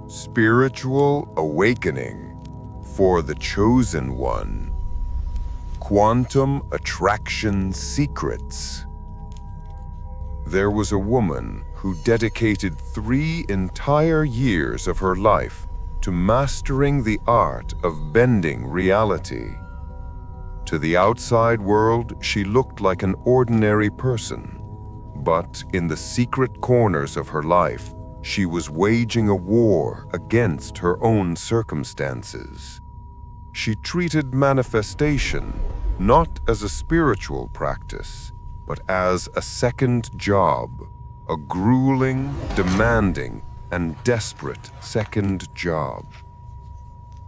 Spiritual Awakening for the Chosen One. Quantum Attraction Secrets. There was a woman who dedicated 3 entire years of her life to mastering the art of bending reality. To the outside world, she looked like an ordinary person, but in the secret corners of her life, she was waging a war against her own circumstances. She treated manifestation not as a spiritual practice, but as a second job, a grueling, demanding, and desperate second job.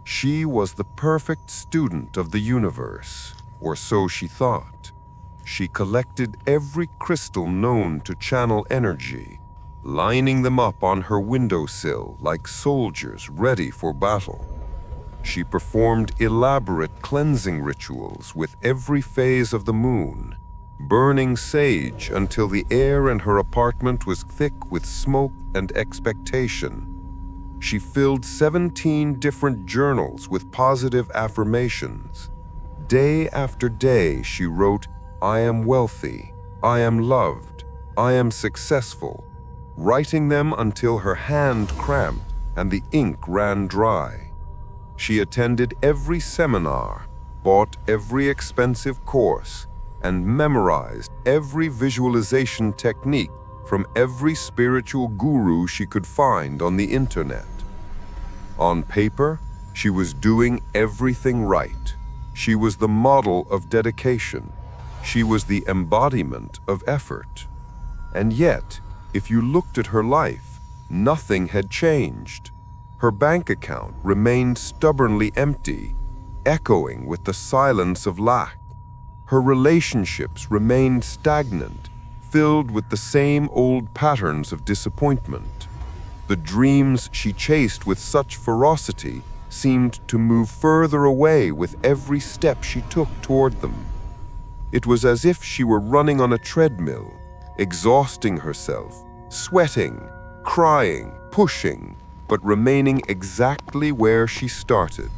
She was the perfect student of the universe, or so she thought. She collected every crystal known to channel energy, lining them up on her windowsill like soldiers ready for battle. She performed elaborate cleansing rituals with every phase of the moon, burning sage until the air in her apartment was thick with smoke and expectation. She filled 17 different journals with positive affirmations. Day after day, she wrote, "I am wealthy, I am loved, I am successful," writing them until her hand cramped and the ink ran dry. She attended every seminar, bought every expensive course, and memorized every visualization technique from every spiritual guru she could find on the internet. On paper, she was doing everything right. She was the model of dedication. She was the embodiment of effort. And yet, if you looked at her life, nothing had changed. Her bank account remained stubbornly empty, echoing with the silence of lack. Her relationships remained stagnant, filled with the same old patterns of disappointment. The dreams she chased with such ferocity seemed to move further away with every step she took toward them. It was as if she were running on a treadmill, exhausting herself, sweating, crying, pushing, but remaining exactly where she started.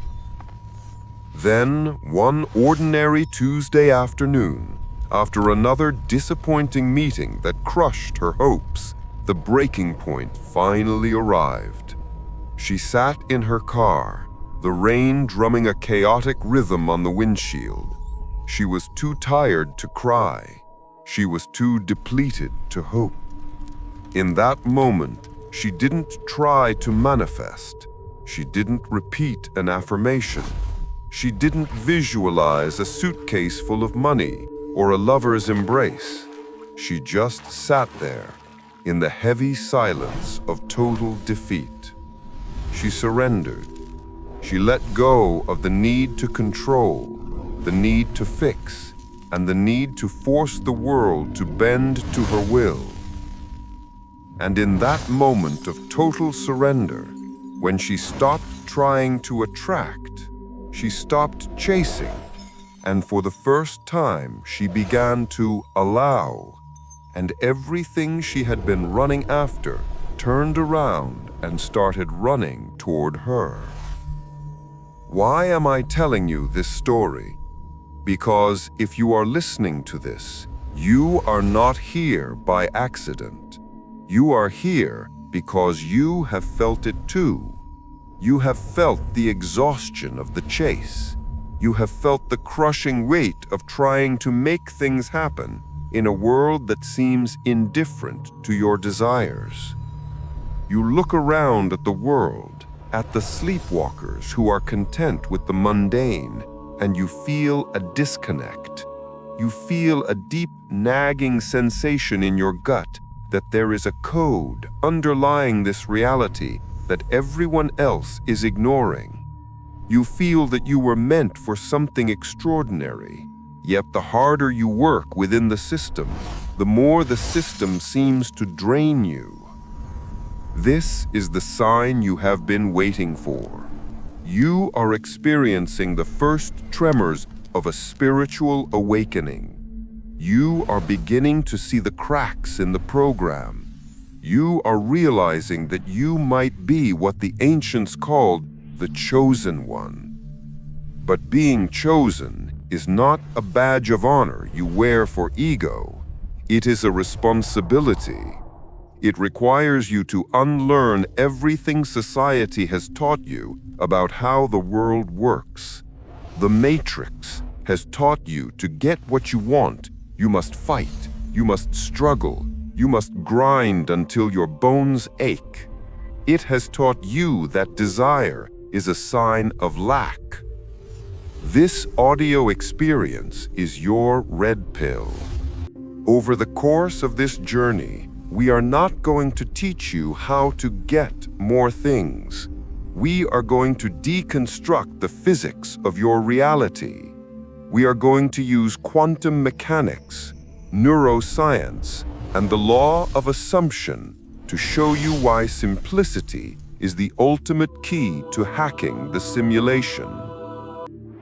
Then, one ordinary Tuesday afternoon, after another disappointing meeting that crushed her hopes, the breaking point finally arrived. She sat in her car, the rain drumming a chaotic rhythm on the windshield. She was too tired to cry. She was too depleted to hope. In that moment, she didn't try to manifest. She didn't repeat an affirmation. She didn't visualize a suitcase full of money or a lover's embrace. She just sat there in the heavy silence of total defeat. She surrendered. She let go of the need to control, the need to fix, and the need to force the world to bend to her will. And in that moment of total surrender, when she stopped trying to attract, she stopped chasing, and for the first time she began to allow, and everything she had been running after turned around and started running toward her. Why am I telling you this story? Because if you are listening to this, you are not here by accident. You are here because you have felt it too. You have felt the exhaustion of the chase. You have felt the crushing weight of trying to make things happen in a world that seems indifferent to your desires. You look around at the world, at the sleepwalkers who are content with the mundane, and you feel a disconnect. You feel a deep, nagging sensation in your gut that there is a code underlying this reality that everyone else is ignoring. You feel that you were meant for something extraordinary, yet the harder you work within the system, the more the system seems to drain you. This is the sign you have been waiting for. You are experiencing the first tremors of a spiritual awakening. You are beginning to see the cracks in the program. You are realizing that you might be what the ancients called the chosen one. But being chosen is not a badge of honor you wear for ego. It is a responsibility. It requires you to unlearn everything society has taught you about how the world works. The Matrix has taught you to get what you want, you must fight, you must struggle, you must grind until your bones ache. It has taught you that desire is a sign of lack. This audio experience is your red pill. Over the course of this journey, we are not going to teach you how to get more things. We are going to deconstruct the physics of your reality. We are going to use quantum mechanics, neuroscience, and the law of assumption to show you why simplicity is the ultimate key to hacking the simulation.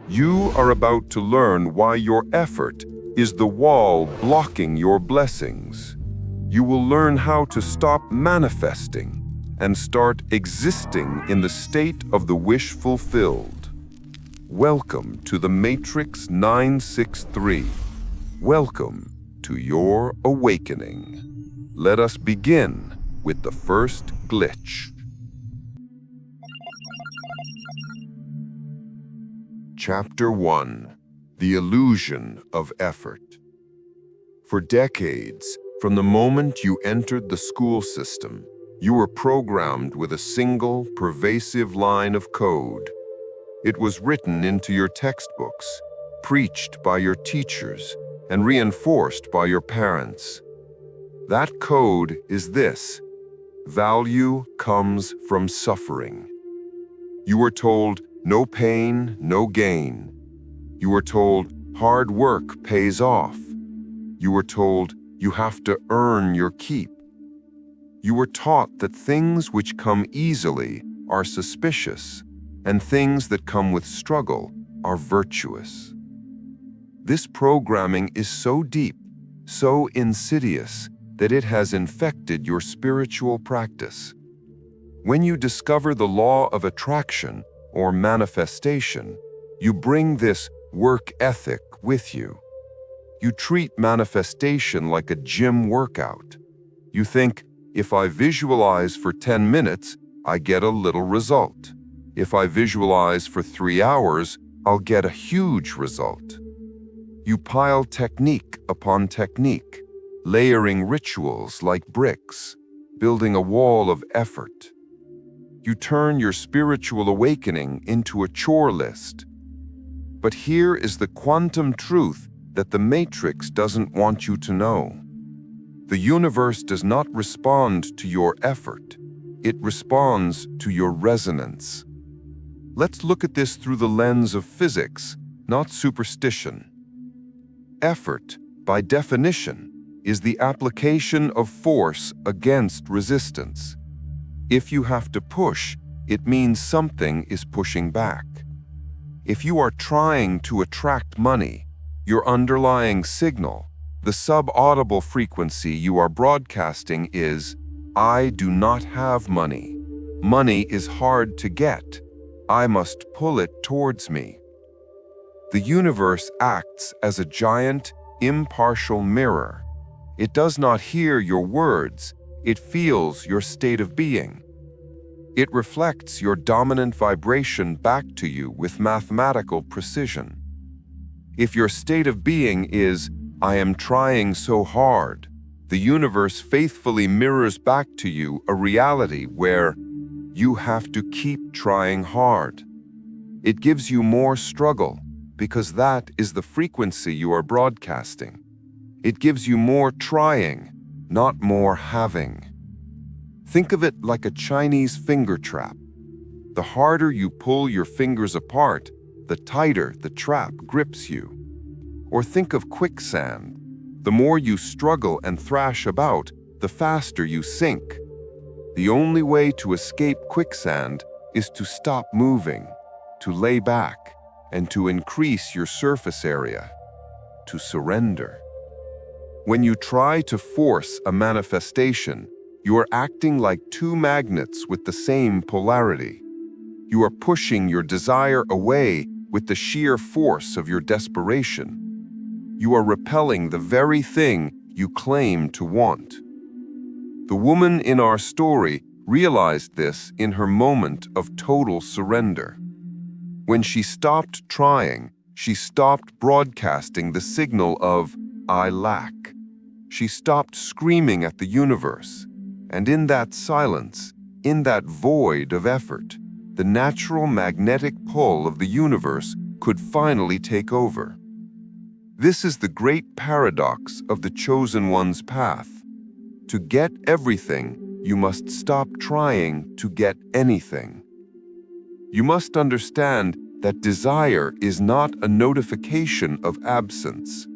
You are about to learn why your effort is the wall blocking your blessings. You will learn how to stop manifesting and start existing in the state of the wish fulfilled. Welcome to the Matrix 963. Welcome to your awakening. Let us begin with the first glitch. Chapter 1. The Illusion of Effort. For decades, from the moment you entered the school system, you were programmed with a single, pervasive line of code. It was written into your textbooks, preached by your teachers, and reinforced by your parents. That code is this: value comes from suffering. You were told, no pain, no gain. You were told, hard work pays off. You were told, you have to earn your keep. You were taught that things which come easily are suspicious, and things that come with struggle are virtuous. This programming is so deep, so insidious, that it has infected your spiritual practice. When you discover the law of attraction or manifestation, you bring this work ethic with you. You treat manifestation like a gym workout. You think, if I visualize for 10 minutes, I get a little result. If I visualize for 3 hours, I'll get a huge result. You pile technique upon technique, layering rituals like bricks, building a wall of effort. You turn your spiritual awakening into a chore list. But here is the quantum truth that the Matrix doesn't want you to know. The universe does not respond to your effort. It responds to your resonance. Let's look at this through the lens of physics, not superstition. Effort, by definition, is the application of force against resistance. If you have to push, it means something is pushing back. If you are trying to attract money, your underlying signal, the sub-audible frequency you are broadcasting is, I do not have money. Money is hard to get. I must pull it towards me. The universe acts as a giant, impartial mirror. It does not hear your words, it feels your state of being. It reflects your dominant vibration back to you with mathematical precision. If your state of being is, I am trying so hard, the universe faithfully mirrors back to you a reality where you have to keep trying hard. It gives you more struggle because that is the frequency you are broadcasting. It gives you more trying, not more having. Think of it like a Chinese finger trap. The harder you pull your fingers apart, the tighter the trap grips you. Or think of quicksand. The more you struggle and thrash about, the faster you sink. The only way to escape quicksand is to stop moving, to lay back, and to increase your surface area, to surrender. When you try to force a manifestation, You are acting like two magnets with the same polarity. You are pushing your desire away with the sheer force of your desperation. You are repelling the very thing you claim to want. The woman in our story realized this in her moment of total surrender. When she stopped trying, she stopped broadcasting the signal of, "I lack." She stopped screaming at the universe, and in that silence, in that void of effort, the natural magnetic pull of the universe could finally take over. This is the great paradox of the chosen one's path. To get everything, you must stop trying to get anything. You must understand that desire is not a notification of absence.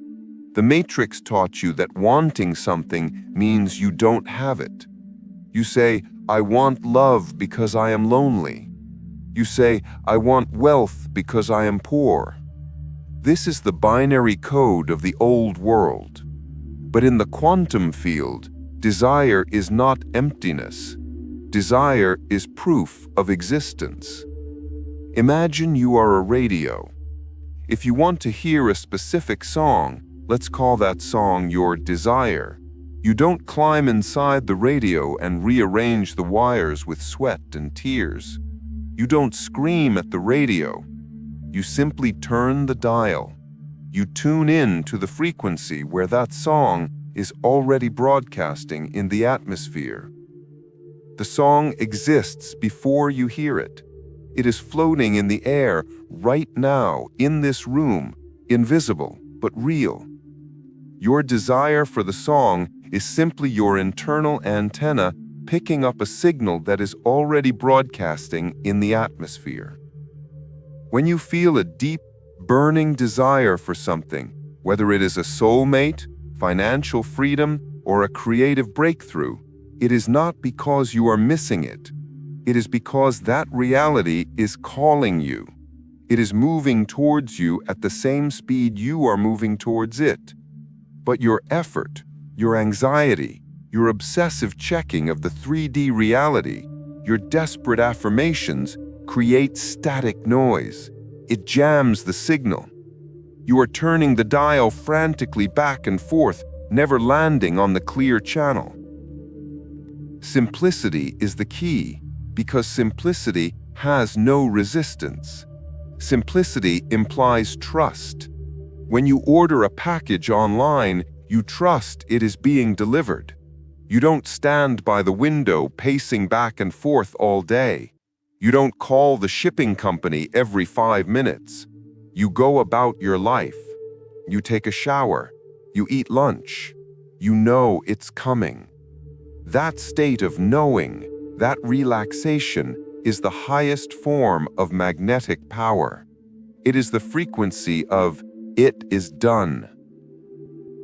The Matrix taught you that wanting something means you don't have it. You say, "I want love because I am lonely." You say, "I want wealth because I am poor." This is the binary code of the old world. But in the quantum field, desire is not emptiness. Desire is proof of existence. Imagine you are a radio. If you want to hear a specific song, let's call that song your desire. You don't climb inside the radio and rearrange the wires with sweat and tears. You don't scream at the radio. You simply turn the dial. You tune in to the frequency where that song is already broadcasting in the atmosphere. The song exists before you hear it. It is floating in the air right now, in this room, invisible but real. Your desire for the song is simply your internal antenna picking up a signal that is already broadcasting in the atmosphere. When you feel a deep, burning desire for something, whether it is a soulmate, financial freedom, or a creative breakthrough, it is not because you are missing it. It is because that reality is calling you. It is moving towards you at the same speed you are moving towards it. But your effort, your anxiety, your obsessive checking of the 3D reality, your desperate affirmations create static noise. It jams the signal. You are turning the dial frantically back and forth, never landing on the clear channel. Simplicity is the key, because simplicity has no resistance. Simplicity implies trust. When you order a package online, you trust it is being delivered. You don't stand by the window pacing back and forth all day. You don't call the shipping company every 5 minutes. You go about your life. You take a shower. You eat lunch. You know it's coming. That state of knowing, that relaxation, is the highest form of magnetic power. It is the frequency of "it is done."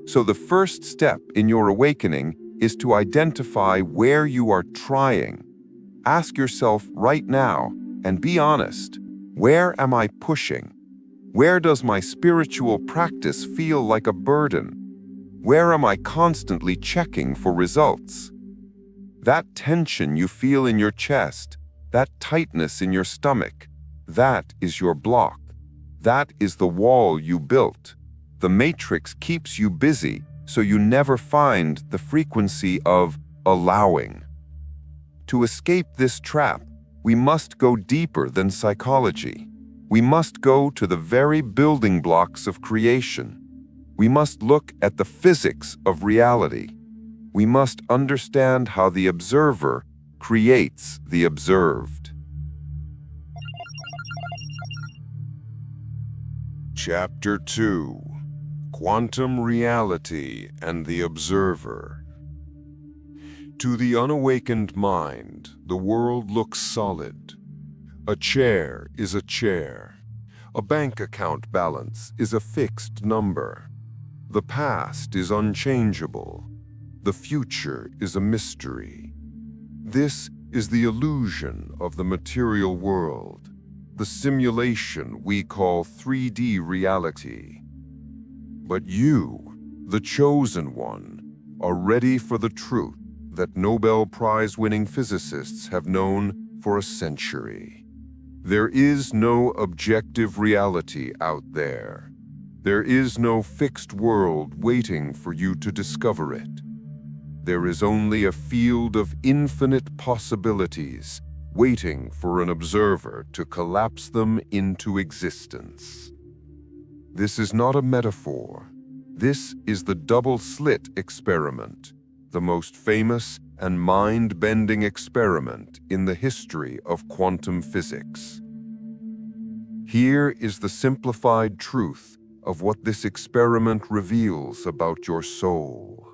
So the first step in your awakening is to identify where you are trying. Ask yourself right now, and be honest, where am I pushing? Where does my spiritual practice feel like a burden? Where am I constantly checking for results? That tension you feel in your chest, that tightness in your stomach, that is your block. That is the wall you built. The matrix keeps you busy, so you never find the frequency of allowing. To escape this trap, we must go deeper than psychology. We must go to the very building blocks of creation. We must look at the physics of reality. We must understand how the observer creates the observed. Chapter 2: Quantum Reality and the Observer. To the unawakened mind, the world looks solid. A chair is a chair. A bank account balance is a fixed number. The past is unchangeable. The future is a mystery. This is the illusion of the material world, the simulation we call 3D reality. But you, the chosen one, are ready for the truth, that Nobel Prize-winning physicists have known for a century. There is no objective reality out there. There is no fixed world waiting for you to discover it. There is only a field of infinite possibilities waiting for an observer to collapse them into existence. This is not a metaphor. This is the Double Slit Experiment, the most famous and mind-bending experiment in the history of quantum physics. Here is the simplified truth of what this experiment reveals about your soul.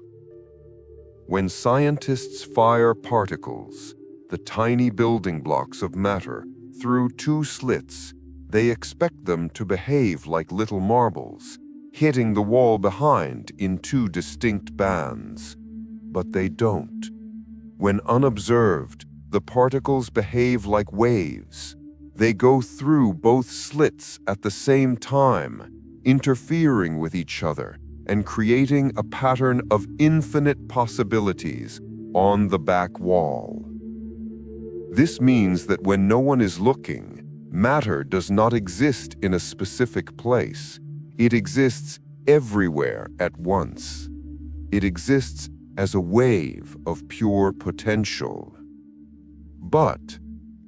When scientists fire particles, the tiny building blocks of matter, through two slits, they expect them to behave like little marbles, hitting the wall behind in two distinct bands. But they don't. When unobserved, the particles behave like waves. They go through both slits at the same time, interfering with each other and creating a pattern of infinite possibilities on the back wall. This means that when no one is looking, matter does not exist in a specific place. It exists everywhere at once. It exists as a wave of pure potential. But,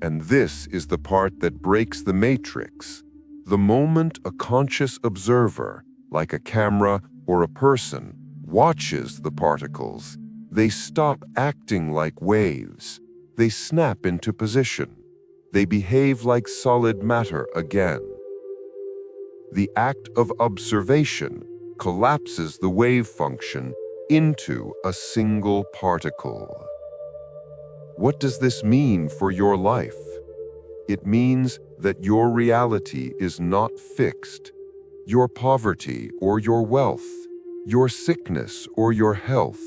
and this is the part that breaks the matrix, the moment a conscious observer, like a camera or a person, watches the particles, they stop acting like waves. They snap into position. They behave like solid matter again. The act of observation collapses the wave function into a single particle. What does this mean for your life? It means that your reality is not fixed. Your poverty or your wealth, your sickness or your health,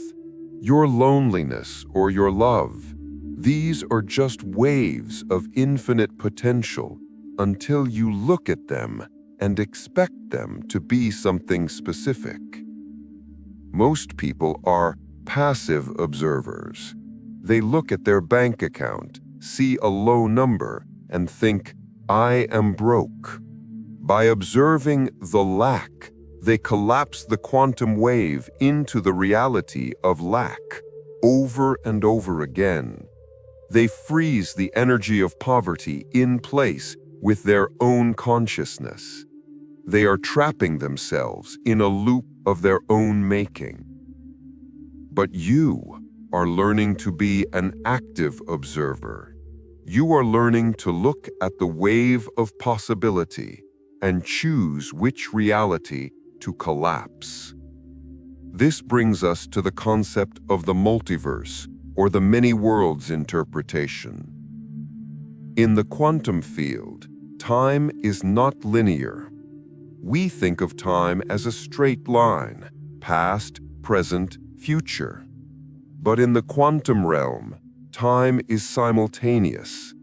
your loneliness or your love, these are just waves of infinite potential until you look at them and expect them to be something specific. Most people are passive observers. They look at their bank account, see a low number, and think, "I am broke." By observing the lack, they collapse the quantum wave into the reality of lack over and over again. They freeze the energy of poverty in place with their own consciousness. They are trapping themselves in a loop of their own making. But you are learning to be an active observer. You are learning to look at the wave of possibility and choose which reality to collapse. This brings us to the concept of the multiverse, or the many worlds interpretation. In the quantum field, time is not linear. We think of time as a straight line, past, present, future. But in the quantum realm, time is simultaneous.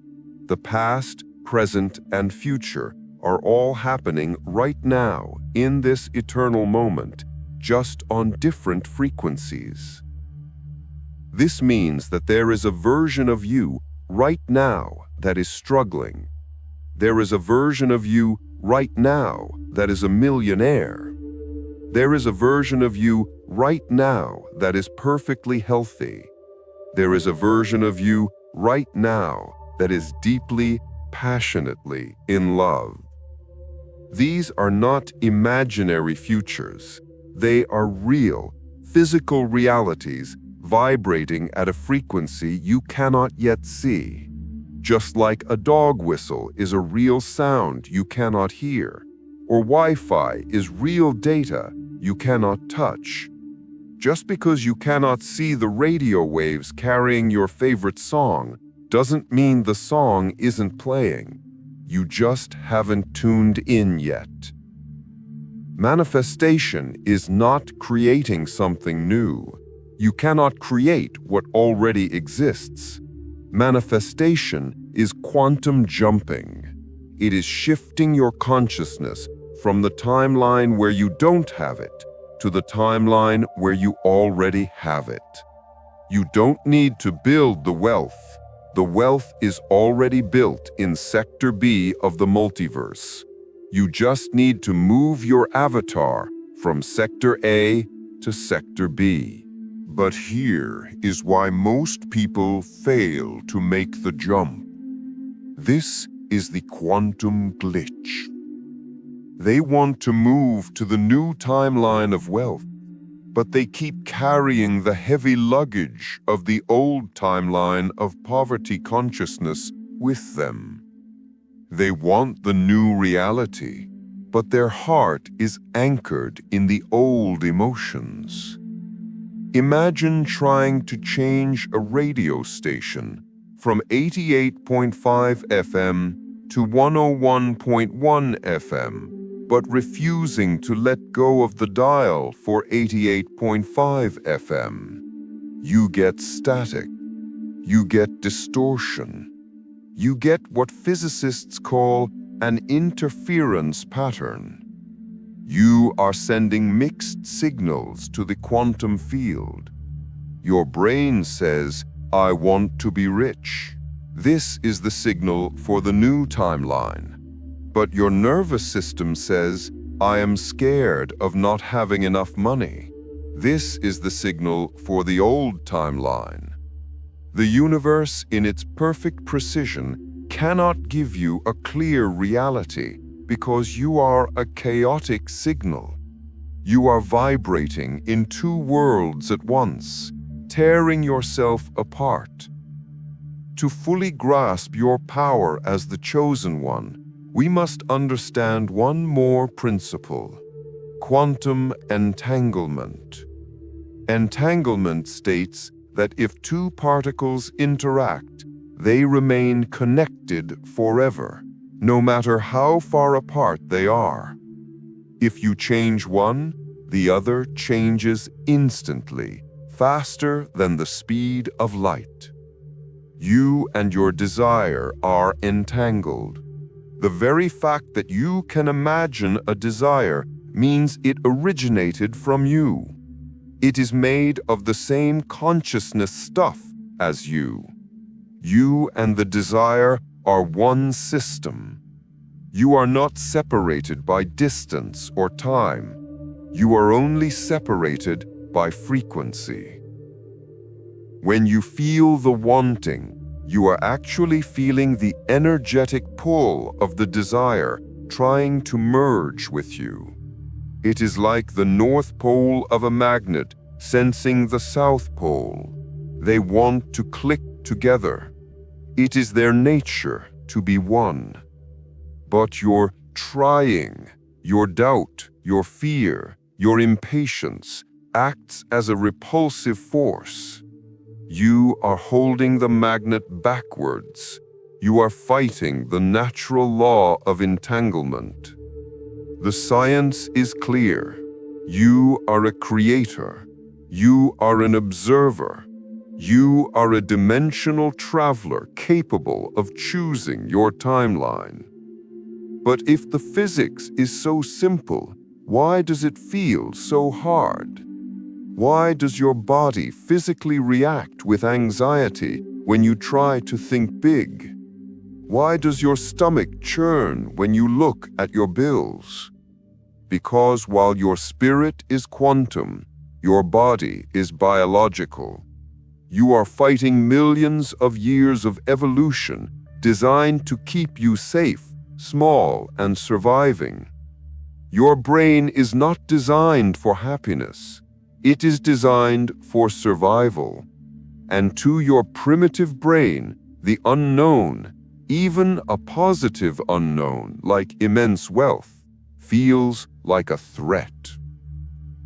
The past, present, and future are all happening right now in this eternal moment, just on different frequencies. This means that there is a version of you right now that is struggling. There is a version of you right now that is a millionaire. There is a version of you right now that is perfectly healthy. There is a version of you right now that is deeply, passionately in love. These are not imaginary futures. They are real, physical realities vibrating at a frequency you cannot yet see. Just like a dog whistle is a real sound you cannot hear, or Wi-Fi is real data you cannot touch. Just because you cannot see the radio waves carrying your favorite song doesn't mean the song isn't playing. You just haven't tuned in yet. Manifestation is not creating something new. You cannot create what already exists. Manifestation is quantum jumping. It is shifting your consciousness from the timeline where you don't have it to the timeline where you already have it. You don't need to build the wealth. The wealth is already built in Sector B of the multiverse. You just need to move your avatar from Sector A to Sector B. But here is why most people fail to make the jump. This is the quantum glitch. They want to move to the new timeline of wealth, but they keep carrying the heavy luggage of the old timeline of poverty consciousness with them. They want the new reality, but their heart is anchored in the old emotions. Imagine trying to change a radio station from 88.5 FM to 101.1 FM, but refusing to let go of the dial for 88.5 FM. You get static. You get distortion. You get what physicists call an interference pattern. You are sending mixed signals to the quantum field. Your brain says, "I want to be rich." This is the signal for the new timeline. But your nervous system says, "I am scared of not having enough money." This is the signal for the old timeline. The universe, in its perfect precision, cannot give you a clear reality because you are a chaotic signal. You are vibrating in two worlds at once, tearing yourself apart. To fully grasp your power as the chosen one, we must understand one more principle: quantum entanglement. Entanglement states that if two particles interact, they remain connected forever, no matter how far apart they are. If you change one, the other changes instantly, faster than the speed of light. You and your desire are entangled. The very fact that you can imagine a desire means it originated from you. It is made of the same consciousness stuff as you. You and the desire are one system. You are not separated by distance or time. You are only separated by frequency. When you feel the wanting, you are actually feeling the energetic pull of the desire trying to merge with you. It is like the North Pole of a magnet sensing the South Pole. They want to click together. It is their nature to be one. But your trying, your doubt, your fear, your impatience acts as a repulsive force. You are holding the magnet backwards. You are fighting the natural law of entanglement. The science is clear. You are a creator. You are an observer. You are a dimensional traveler capable of choosing your timeline. But if the physics is so simple, why does it feel so hard? Why does your body physically react with anxiety when you try to think big? Why does your stomach churn when you look at your bills? Because while your spirit is quantum, your body is biological. You are fighting millions of years of evolution designed to keep you safe, small, and surviving. Your brain is not designed for happiness. It is designed for survival. And to your primitive brain, the unknown, even a positive unknown like immense wealth, feels like a threat.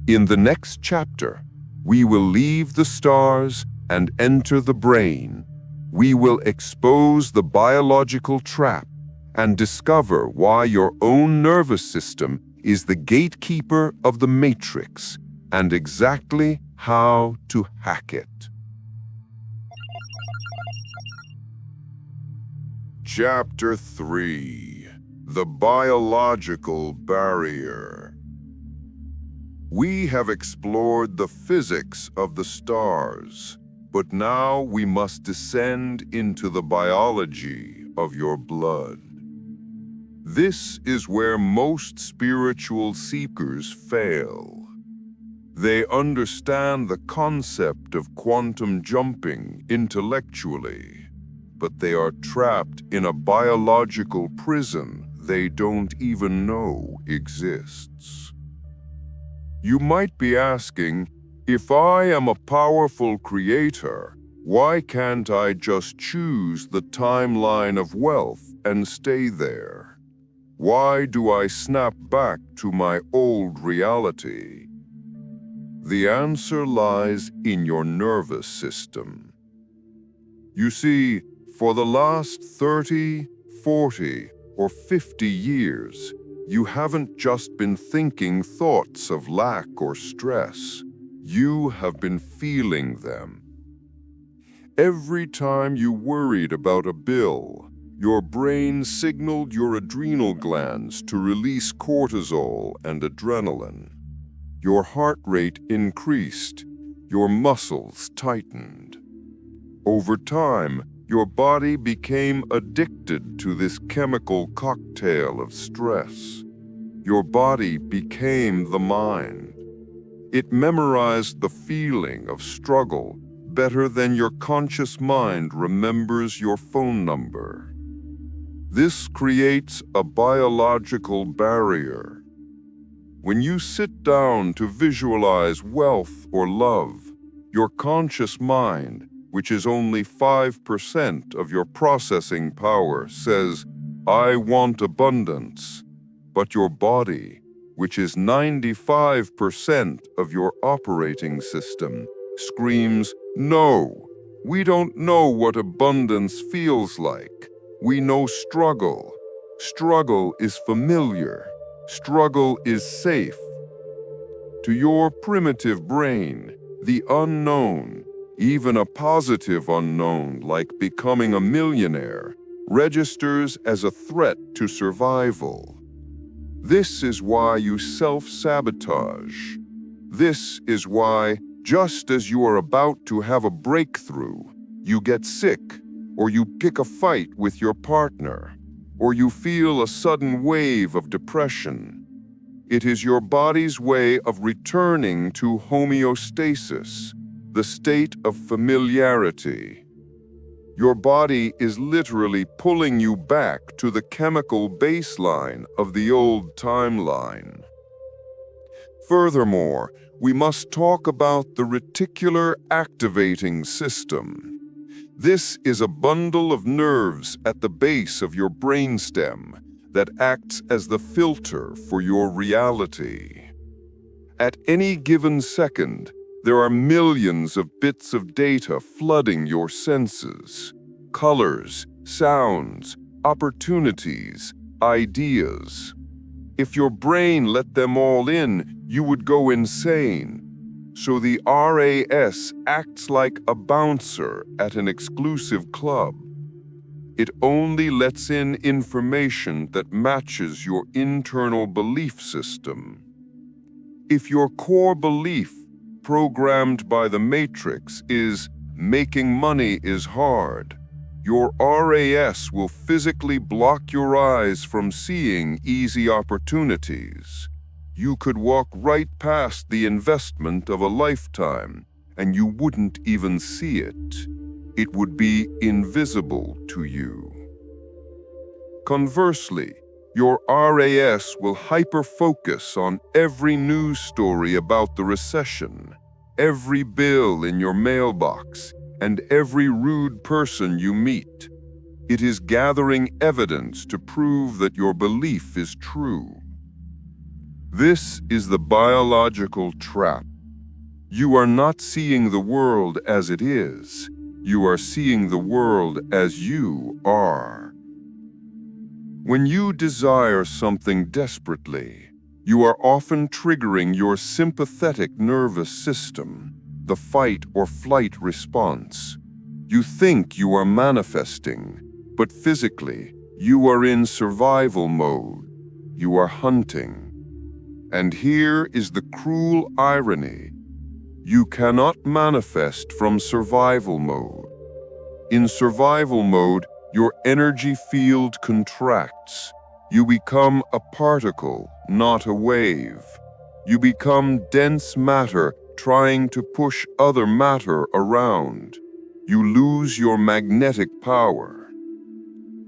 In the next chapter, we will leave the stars and enter the brain. We will expose the biological trap and discover why your own nervous system is the gatekeeper of the matrix and exactly how to hack it. Chapter 3: The Biological Barrier. We have explored the physics of the stars, But now we must descend into the biology of your blood. This is where most spiritual seekers fail. They understand the concept of quantum jumping intellectually, but they are trapped in a biological prison they don't even know exists. You might be asking, if I am a powerful creator, why can't I just choose the timeline of wealth and stay there? Why do I snap back to my old reality? The answer lies in your nervous system. You see, for the last 30, 40, or 50 years, you haven't just been thinking thoughts of lack or stress. You have been feeling them. Every time you worried about a bill, your brain signaled your adrenal glands to release cortisol and adrenaline. Your heart rate increased, your muscles tightened. Over time, your body became addicted to this chemical cocktail of stress. Your body became the mind. It memorized the feeling of struggle better than your conscious mind remembers your phone number. This creates a biological barrier. When you sit down to visualize wealth or love, your conscious mind, which is only 5% of your processing power, says, "I want abundance." But your body, which is 95% of your operating system, screams, "No, we don't know what abundance feels like. We know struggle. Struggle is familiar. Struggle is safe." To your primitive brain, the unknown, even a positive unknown like becoming a millionaire, registers as a threat to survival. This is why you self-sabotage. This is why, just as you are about to have a breakthrough, you get sick, or you pick a fight with your partner, or you feel a sudden wave of depression. It is your body's way of returning to homeostasis, the state of familiarity. Your body is literally pulling you back to the chemical baseline of the old timeline. Furthermore, we must talk about the Reticular Activating System. This is a bundle of nerves at the base of your brainstem that acts as the filter for your reality. At any given second, there are millions of bits of data flooding your senses. Colors, sounds, opportunities, ideas. If your brain let them all in, you would go insane. So the RAS acts like a bouncer at an exclusive club. It only lets in information that matches your internal belief system. If your core belief, programmed by the Matrix, is "making money is hard," your RAS will physically block your eyes from seeing easy opportunities. You could walk right past the investment of a lifetime, and you wouldn't even see it. It would be invisible to you. Conversely, your RAS will hyper-focus on every news story about the recession, every bill in your mailbox, and every rude person you meet. It is gathering evidence to prove that your belief is true. This is the biological trap. You are not seeing the world as it is. You are seeing the world as you are. When you desire something desperately, you are often triggering your sympathetic nervous system, the fight or flight response. You think you are manifesting, but physically, you are in survival mode. You are hunting. And here is the cruel irony. You cannot manifest from survival mode. In survival mode, your energy field contracts. You become a particle, not a wave. You become dense matter trying to push other matter around. You lose your magnetic power.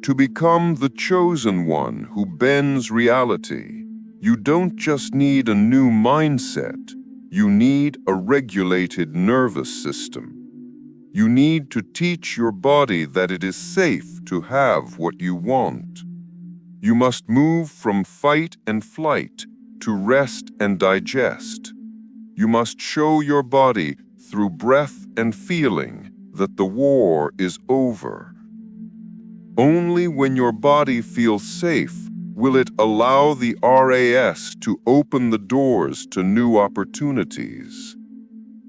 To become the chosen one who bends reality, you don't just need a new mindset, you need a regulated nervous system. You need to teach your body that it is safe to have what you want. You must move from fight and flight to rest and digest. You must show your body through breath and feeling that the war is over. Only when your body feels safe will it allow the RAS to open the doors to new opportunities.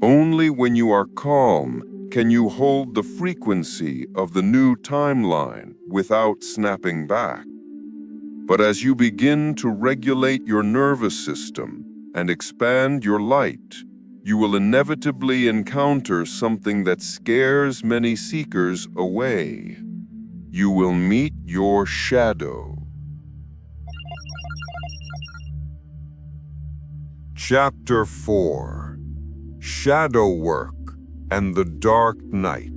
Only when you are calm can you hold the frequency of the new timeline without snapping back. But as you begin to regulate your nervous system and expand your light, you will inevitably encounter something that scares many seekers away. You will meet your shadow. Chapter 4: Shadow Work and the Dark Night.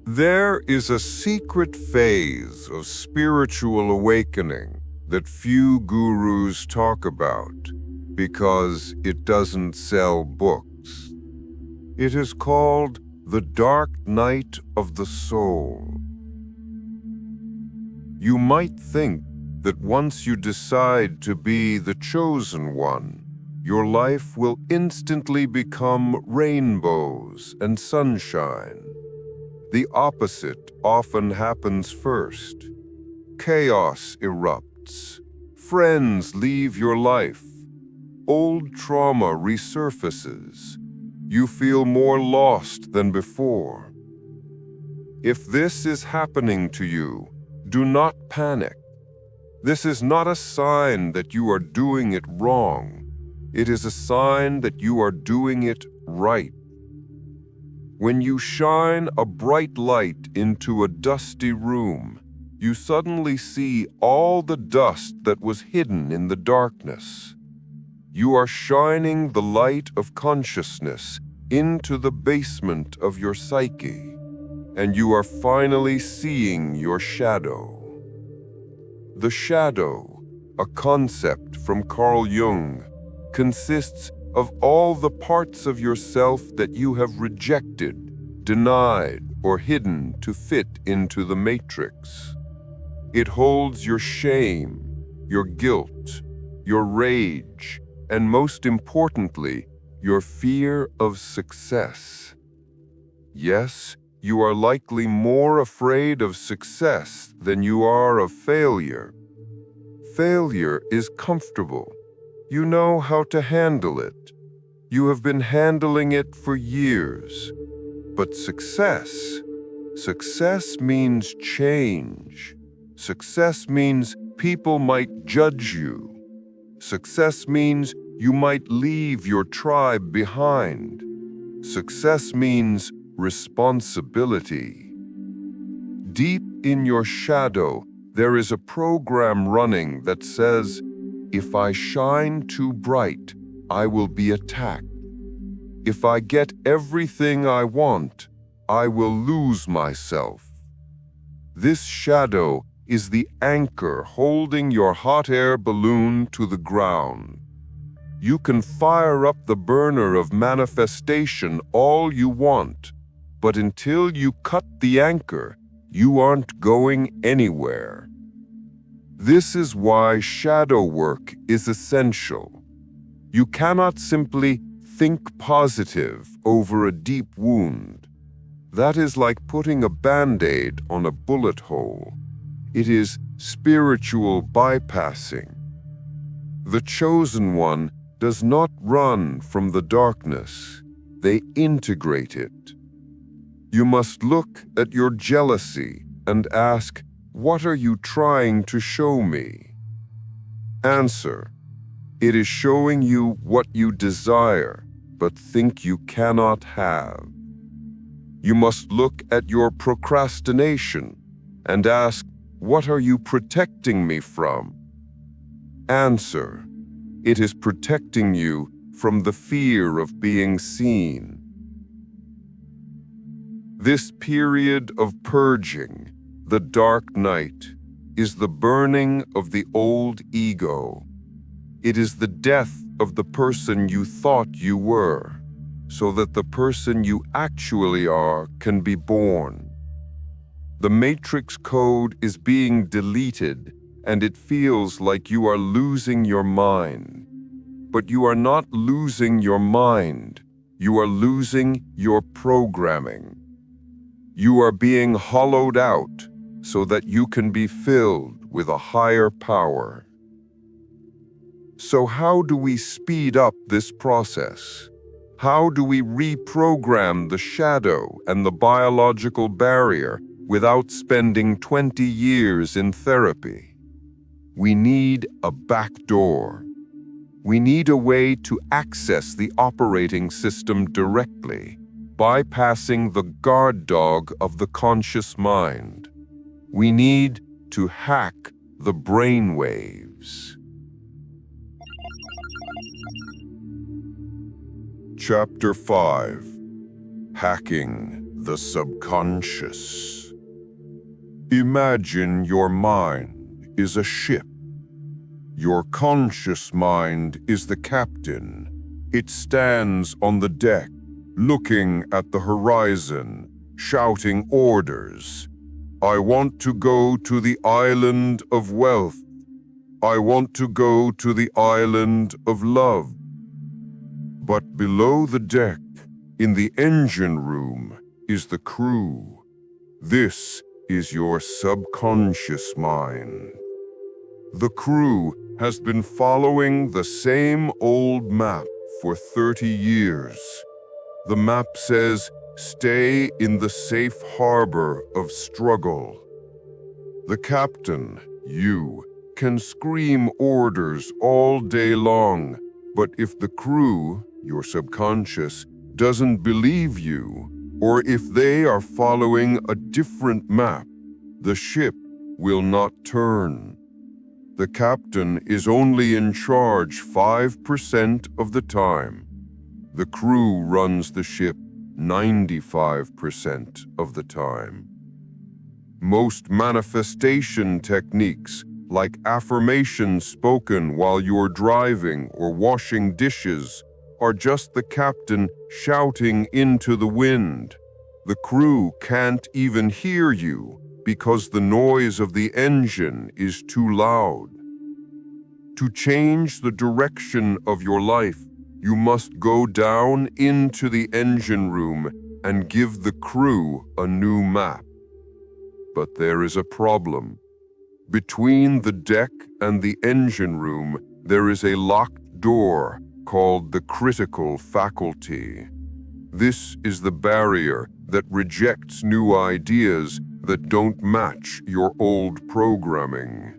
There is a secret phase of spiritual awakening that few gurus talk about because it doesn't sell books. It is called the dark night of the soul. You might think that once you decide to be the chosen one, your life will instantly become rainbows and sunshine. The opposite often happens first. Chaos erupts. Friends leave your life. Old trauma resurfaces. You feel more lost than before. If this is happening to you, do not panic. This is not a sign that you are doing it wrong. It is a sign that you are doing it right. When you shine a bright light into a dusty room, you suddenly see all the dust that was hidden in the darkness. You are shining the light of consciousness into the basement of your psyche, and you are finally seeing your shadow. The shadow, a concept from Carl Jung, consists of all the parts of yourself that you have rejected, denied, or hidden to fit into the matrix. It holds your shame, your guilt, your rage, and most importantly, your fear of success. Yes, you are likely more afraid of success than you are of failure. Failure is comfortable. You know how to handle it. You have been handling it for years. But success means change. Success means people might judge you. Success means you might leave your tribe behind. Success means responsibility. Deep in your shadow, there is a program running that says, if I shine too bright, I will be attacked. If I get everything I want, I will lose myself. This shadow is the anchor holding your hot air balloon to the ground. You can fire up the burner of manifestation all you want, but until you cut the anchor, you aren't going anywhere. This is why shadow work is essential. You cannot simply think positive over a deep wound. That is like putting a Band-Aid on a bullet hole. It is spiritual bypassing. The chosen one does not run from the darkness. They integrate it. You must look at your jealousy and ask, what are you trying to show me? Answer, it is showing you what you desire, but think you cannot have. You must look at your procrastination and ask, what are you protecting me from? Answer, it is protecting you from the fear of being seen. This period of purging, the dark night, is the burning of the old ego. It is the death of the person you thought you were, so that the person you actually are can be born. The matrix code is being deleted, and it feels like you are losing your mind. But you are not losing your mind. You are losing your programming. You are being hollowed out so that you can be filled with a higher power. So how do we speed up this process? How do we reprogram the shadow and the biological barrier without spending 20 years in therapy? We need a back door. We need a way to access the operating system directly, bypassing the guard dog of the conscious mind. We need to hack the brain waves. Chapter 5. Hacking the Subconscious. Imagine your mind is a ship. Your conscious mind is the captain. It stands on the deck, looking at the horizon, shouting orders. I want to go to the island of wealth. I want to go to the island of love. But below the deck, in the engine room, is the crew. This is your subconscious mind. The crew has been following the same old map for 30 years. The map says, stay in the safe harbor of struggle. The captain, you, can scream orders all day long, but if the crew, your subconscious, doesn't believe you, or if they are following a different map, the ship will not turn. The captain is only in charge 5% of the time. The crew runs the ship 95% of the time. Most manifestation techniques, like affirmations spoken while you're driving or washing dishes, are just the captain shouting into the wind. The crew can't even hear you because the noise of the engine is too loud. To change the direction of your life, you must go down into the engine room and give the crew a new map. But there is a problem. Between the deck and the engine room, there is a locked door called the critical faculty. This is the barrier that rejects new ideas that don't match your old programming.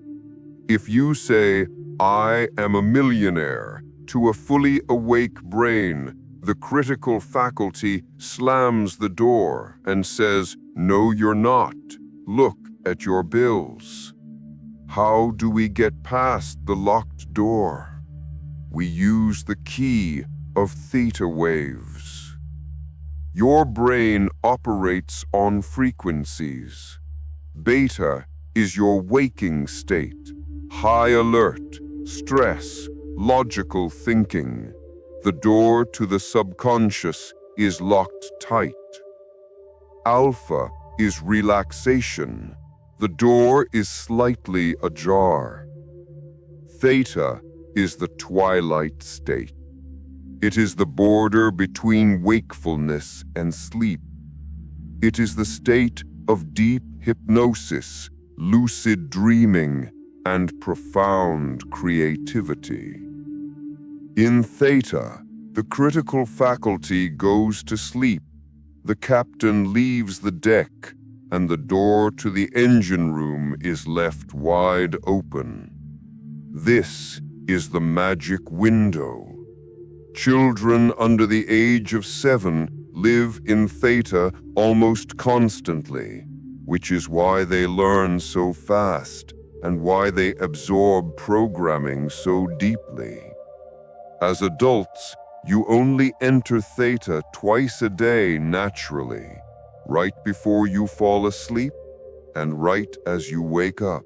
If you say, I am a millionaire, to a fully awake brain, the critical faculty slams the door and says, no, you're not. Look at your bills. How do we get past the locked door? We use the key of theta waves. Your brain operates on frequencies. Beta is your waking state, high alert, stress, logical thinking. The door to the subconscious is locked tight. Alpha is relaxation. The door is slightly ajar. Theta is the twilight state. It is the border between wakefulness and sleep. It is the state of deep hypnosis, lucid dreaming, and profound creativity. In Theta, the critical faculty goes to sleep. The captain leaves the deck, and the door to the engine room is left wide open. This is the magic window. Children under the age of 7 live in theta almost constantly, which is why they learn so fast and why they absorb programming so deeply. As adults, you only enter theta twice a day naturally, right before you fall asleep and right as you wake up.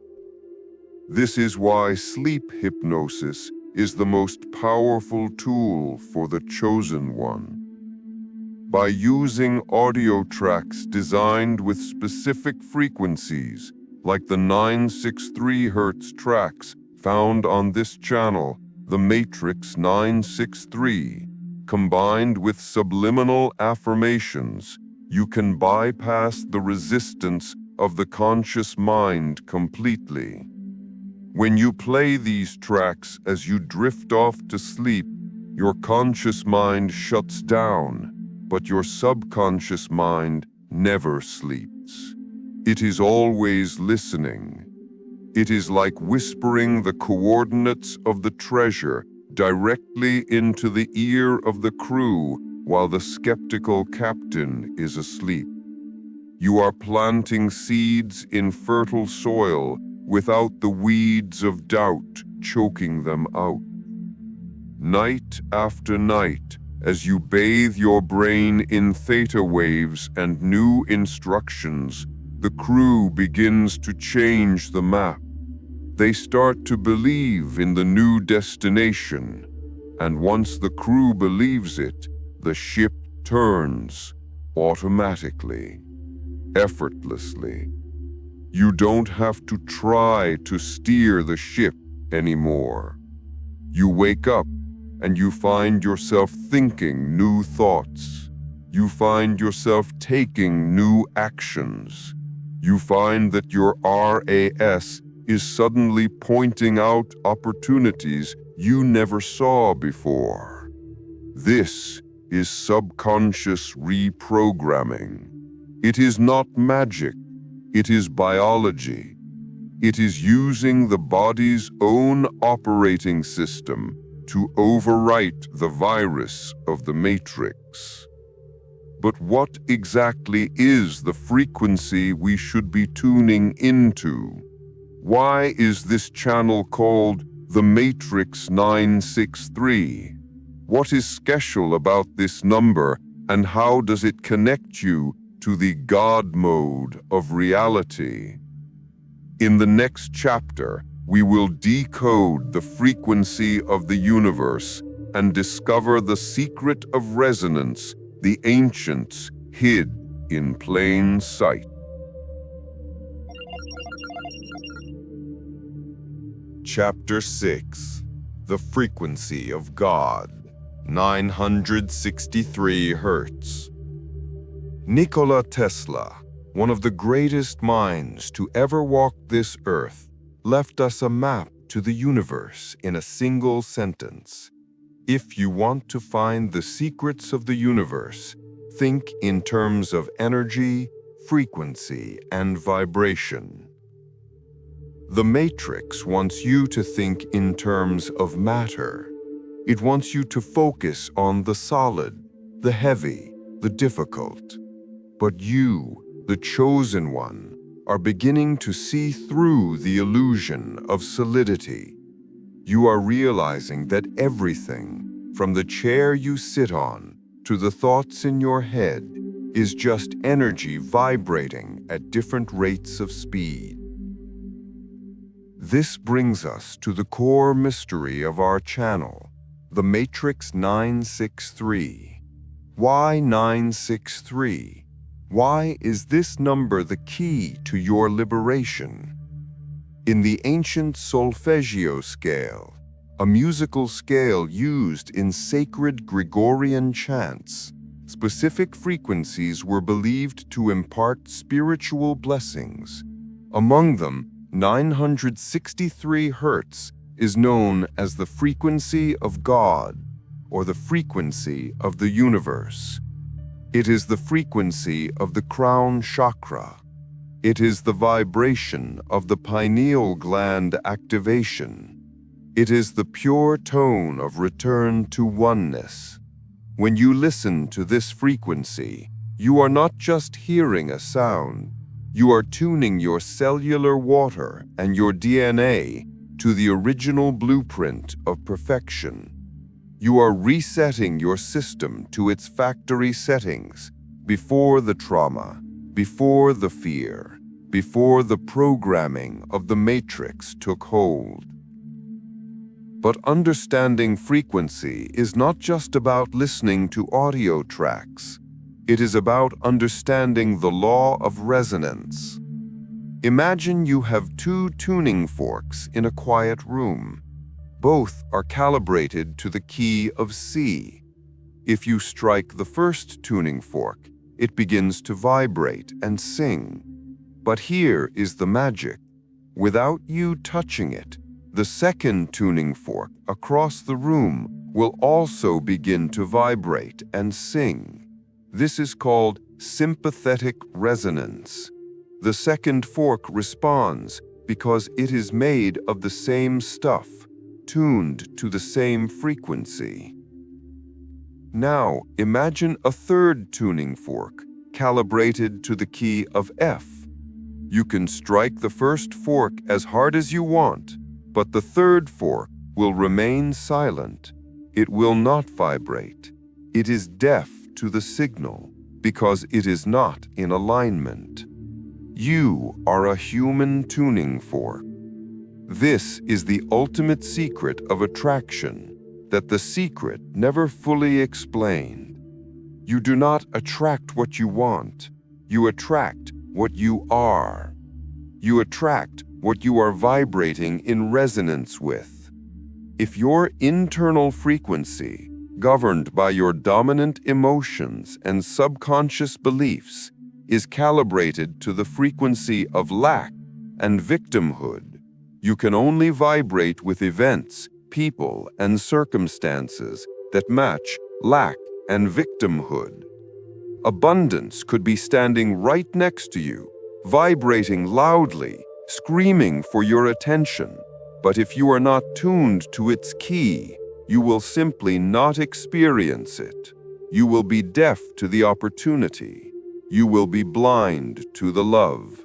This is why sleep hypnosis is the most powerful tool for the chosen one. By using audio tracks designed with specific frequencies, like the 963 Hz tracks found on this channel, the Matrix 963, combined with subliminal affirmations, you can bypass the resistance of the conscious mind completely. When you play these tracks as you drift off to sleep, your conscious mind shuts down, but your subconscious mind never sleeps. It is always listening. It is like whispering the coordinates of the treasure directly into the ear of the crew while the skeptical captain is asleep. You are planting seeds in fertile soil without the weeds of doubt choking them out. Night after night, as you bathe your brain in theta waves and new instructions, the crew begins to change the map. They start to believe in the new destination, and once the crew believes it, the ship turns automatically, effortlessly. You don't have to try to steer the ship anymore. You wake up and you find yourself thinking new thoughts. You find yourself taking new actions. You find that your RAS is suddenly pointing out opportunities you never saw before. This is subconscious reprogramming. It is not magic. It is biology. It is using the body's own operating system to overwrite the virus of the matrix. But what exactly is the frequency we should be tuning into? Why is this channel called the Matrix 963? What is special about this number, and how does it connect you to the God mode of reality? In the next chapter, we will decode the frequency of the universe and discover the secret of resonance the ancients hid in plain sight. Chapter 6. The Frequency of God, 963 Hz. Nikola Tesla, one of the greatest minds to ever walk this earth, left us a map to the universe in a single sentence. If you want to find the secrets of the universe, think in terms of energy, frequency, and vibration. The Matrix wants you to think in terms of matter. It wants you to focus on the solid, the heavy, the difficult. But you, the chosen one, are beginning to see through the illusion of solidity. You are realizing that everything, from the chair you sit on to the thoughts in your head, is just energy vibrating at different rates of speed. This brings us to the core mystery of our channel, the Matrix 963. Why 963? Why is this number the key to your liberation? In the ancient solfeggio scale, a musical scale used in sacred Gregorian chants, specific frequencies were believed to impart spiritual blessings. Among them, 963 Hz is known as the frequency of God, or the frequency of the universe. It is the frequency of the crown chakra. It is the vibration of the pineal gland activation. It is the pure tone of return to oneness. When you listen to this frequency, you are not just hearing a sound, you are tuning your cellular water and your DNA to the original blueprint of perfection. You are resetting your system to its factory settings before the trauma, before the fear, before the programming of the matrix took hold. But understanding frequency is not just about listening to audio tracks. It is about understanding the law of resonance. Imagine you have two tuning forks in a quiet room. Both are calibrated to the key of C. If you strike the first tuning fork, it begins to vibrate and sing. But here is the magic. Without you touching it, the second tuning fork across the room will also begin to vibrate and sing. This is called sympathetic resonance. The second fork responds because it is made of the same stuff, tuned to the same frequency. Now, imagine a third tuning fork, calibrated to the key of F. You can strike the first fork as hard as you want, but the third fork will remain silent. It will not vibrate. It is deaf to the signal because it is not in alignment. You are a human tuning fork. This is the ultimate secret of attraction that the secret never fully explained. You do not attract what you want. You attract what you are. You attract what you are vibrating in resonance with. If your internal frequency, governed by your dominant emotions and subconscious beliefs, is calibrated to the frequency of lack and victimhood, you can only vibrate with events, people, and circumstances that match lack and victimhood. Abundance could be standing right next to you, vibrating loudly, screaming for your attention. But if you are not tuned to its key, you will simply not experience it. You will be deaf to the opportunity. You will be blind to the love.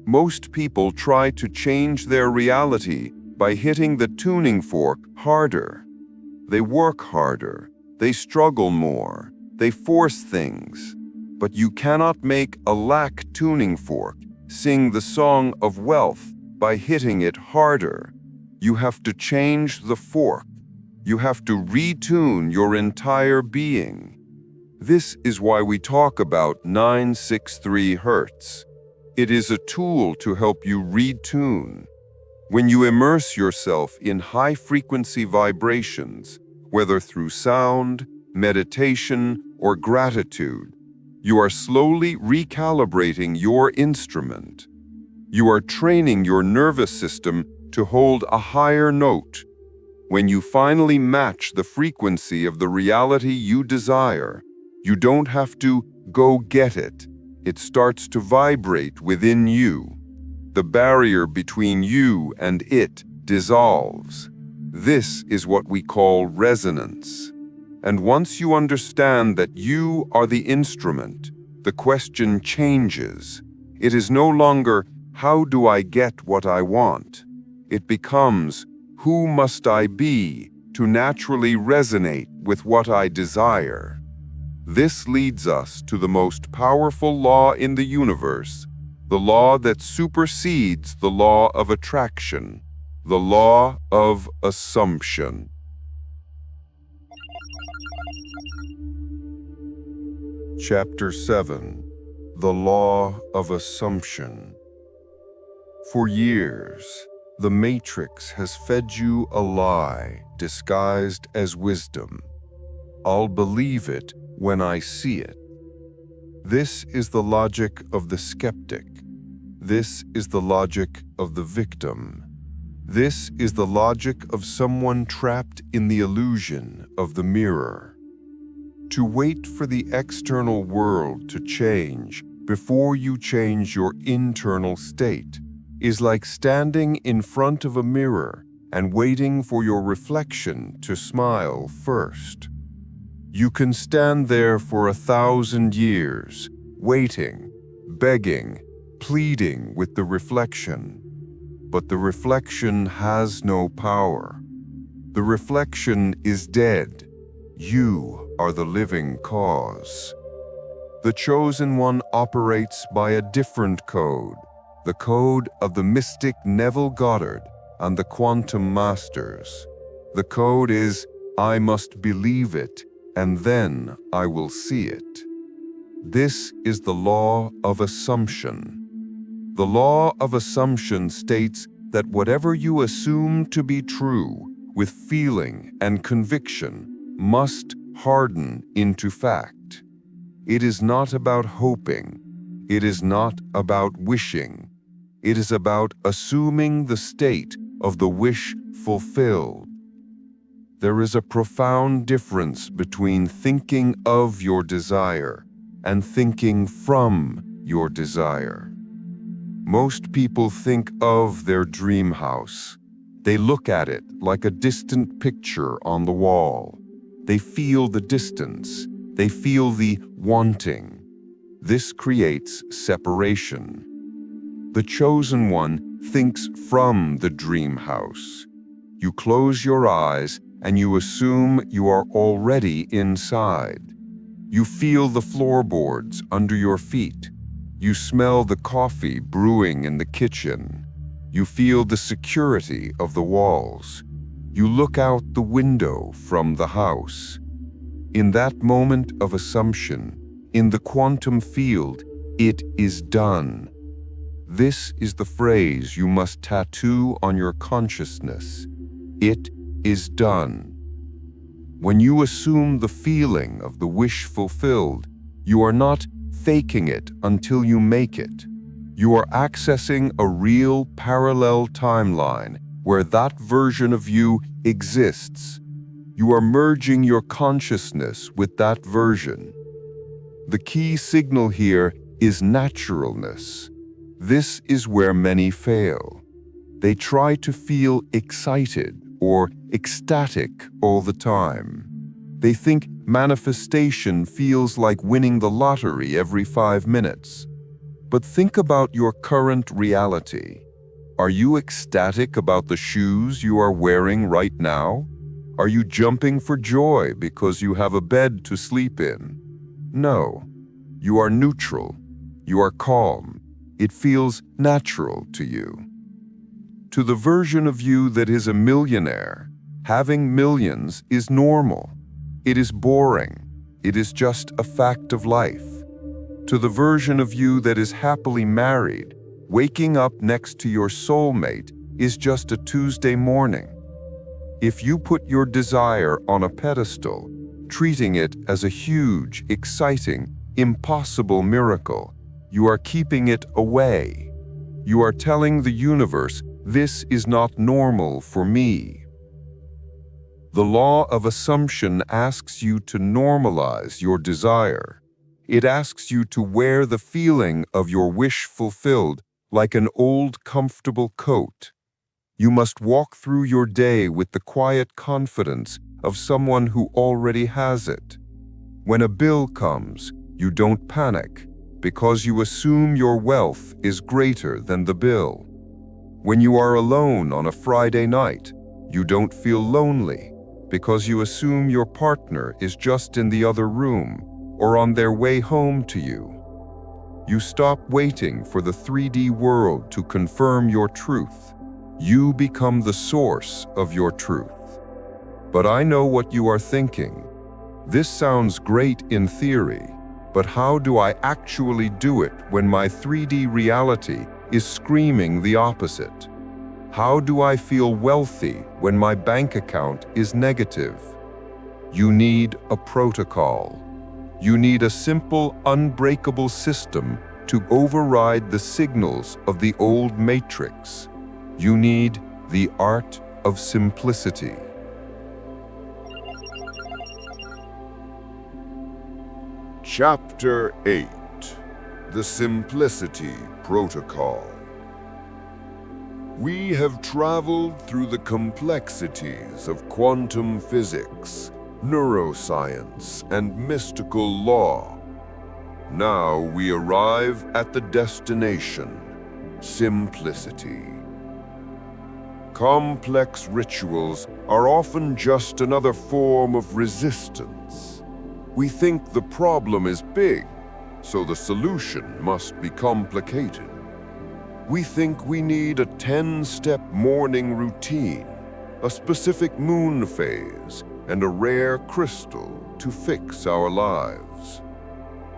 Most people try to change their reality by hitting the tuning fork harder. They work harder. They struggle more. They force things. But you cannot make a lack tuning fork sing the song of wealth by hitting it harder. You have to change the fork. You have to retune your entire being. This is why we talk about 963 Hertz. It is a tool to help you retune. When you immerse yourself in high-frequency vibrations, whether through sound, meditation, or gratitude, you are slowly recalibrating your instrument. You are training your nervous system to hold a higher note. When you finally match the frequency of the reality you desire, you don't have to go get it. It starts to vibrate within you. The barrier between you and it dissolves. This is what we call resonance. And once you understand that you are the instrument, the question changes. It is no longer, how do I get what I want? It becomes, who must I be to naturally resonate with what I desire? This leads us to the most powerful law in the universe, the law that supersedes the law of attraction, the law of assumption. Chapter 7. The Law of Assumption. For years, the Matrix has fed you a lie disguised as wisdom. I'll believe it when I see it. This is the logic of the skeptic. This is the logic of the victim. This is the logic of someone trapped in the illusion of the mirror. To wait for the external world to change before you change your internal state is like standing in front of a mirror and waiting for your reflection to smile first. You can stand there for 1,000 years, waiting, begging, pleading with the reflection. But the reflection has no power. The reflection is dead. You are the living cause. The chosen one operates by a different code, the code of the mystic Neville Goddard and the quantum masters. The code is, I must believe it, and then I will see it. This is the law of assumption. The law of assumption states that whatever you assume to be true with feeling and conviction must harden into fact. It is not about hoping. It is not about wishing. It is about assuming the state of the wish fulfilled. There is a profound difference between thinking of your desire and thinking from your desire. Most people think of their dream house. They look at it like a distant picture on the wall. They feel the distance. They feel the wanting. This creates separation. The chosen one thinks from the dream house. You close your eyes and you assume you are already inside. You feel the floorboards under your feet. You smell the coffee brewing in the kitchen. You feel the security of the walls. You look out the window from the house. In that moment of assumption, in the quantum field, it is done. This is the phrase you must tattoo on your consciousness. It is done. When you assume the feeling of the wish fulfilled, you are not faking it until you make it. You are accessing a real parallel timeline where that version of you exists. You are merging your consciousness with that version. The key signal here is naturalness. This is where many fail. They try to feel excited or ecstatic all the time. They think manifestation feels like winning the lottery every 5 minutes. But think about your current reality. Are you ecstatic about the shoes you are wearing right now? Are you jumping for joy because you have a bed to sleep in? No. You are neutral. You are calm. It feels natural to you. To the version of you that is a millionaire, having millions is normal. It is boring. It is just a fact of life. To the version of you that is happily married, waking up next to your soulmate is just a Tuesday morning. If you put your desire on a pedestal, treating it as a huge, exciting, impossible miracle, you are keeping it away. You are telling the universe, this is not normal for me. The law of assumption asks you to normalize your desire. It asks you to wear the feeling of your wish fulfilled like an old, comfortable coat. You must walk through your day with the quiet confidence of someone who already has it. When a bill comes, you don't panic because you assume your wealth is greater than the bill. When you are alone on a Friday night, you don't feel lonely because you assume your partner is just in the other room or on their way home to you. You stop waiting for the 3D world to confirm your truth. You become the source of your truth. But I know what you are thinking. This sounds great in theory, but how do I actually do it when my 3D reality is screaming the opposite? How do I feel wealthy when my bank account is negative? You need a protocol. You need a simple, unbreakable system to override the signals of the old matrix. You need the art of simplicity. Chapter 8: The Simplicity Protocol. We have traveled through the complexities of quantum physics, neuroscience, and mystical law. Now we arrive at the destination, simplicity. Complex rituals are often just another form of resistance. We think the problem is big, so the solution must be complicated. We think we need a 10-step morning routine, a specific moon phase, and a rare crystal to fix our lives.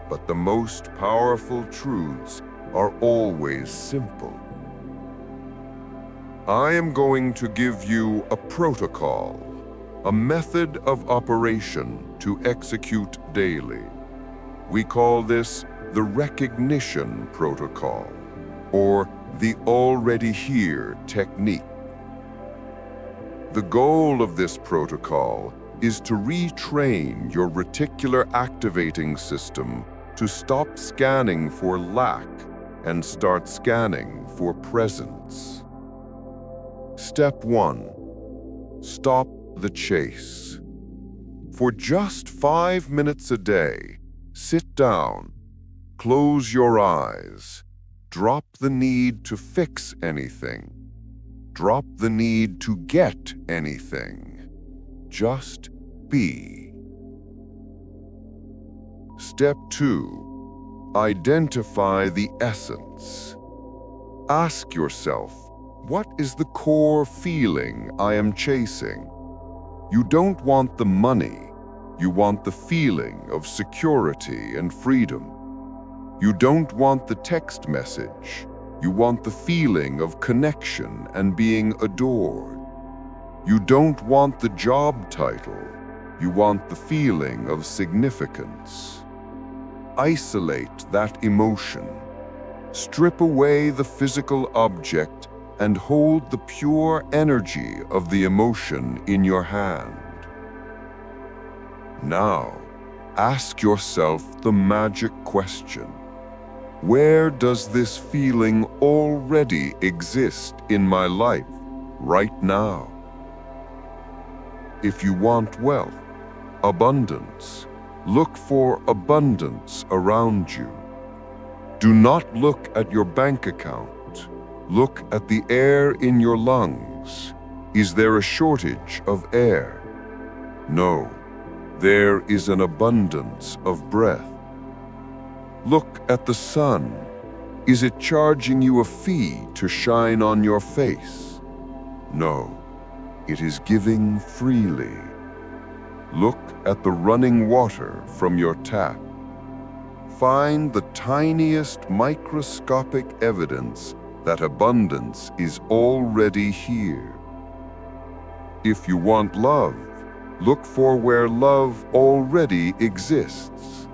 But the most powerful truths are always simple. I am going to give you a protocol, a method of operation to execute daily. We call this the recognition protocol, or the already here technique. The goal of this protocol is to retrain your reticular activating system to stop scanning for lack and start scanning for presence. Step 1. Stop the chase. For just 5 minutes a day, sit down, close your eyes, drop the need to fix anything. Drop the need to get anything. Just be. Step 2. Identify the essence. Ask yourself, what is the core feeling I am chasing? You don't want the money. You want the feeling of security and freedom. You don't want the text message. You want the feeling of connection and being adored. You don't want the job title. You want the feeling of significance. Isolate that emotion. Strip away the physical object and hold the pure energy of the emotion in your hand. Now, ask yourself the magic question. Where does this feeling already exist in my life right now? If you want wealth, abundance, look for abundance around you. Do not look at your bank account. Look at the air in your lungs. Is there a shortage of air? No, there is an abundance of breath. Look at the sun. Is it charging you a fee to shine on your face? No, it is giving freely. Look at the running water from your tap. Find the tiniest microscopic evidence that abundance is already here. If you want love, look for where love already exists.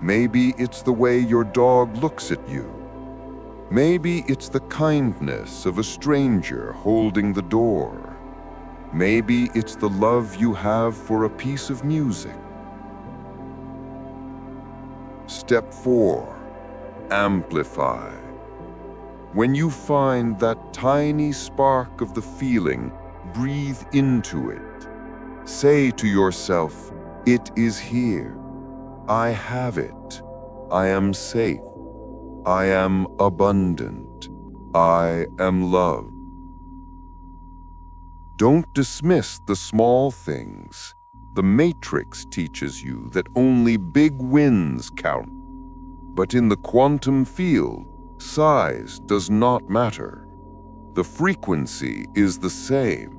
Maybe it's the way your dog looks at you. Maybe it's the kindness of a stranger holding the door. Maybe it's the love you have for a piece of music. Step 4. Amplify. When you find that tiny spark of the feeling, breathe into it. Say to yourself, it is here. I have it. I am safe. I am abundant. I am loved. Don't dismiss the small things. The Matrix teaches you that only big wins count. But in the quantum field, size does not matter. The frequency is the same.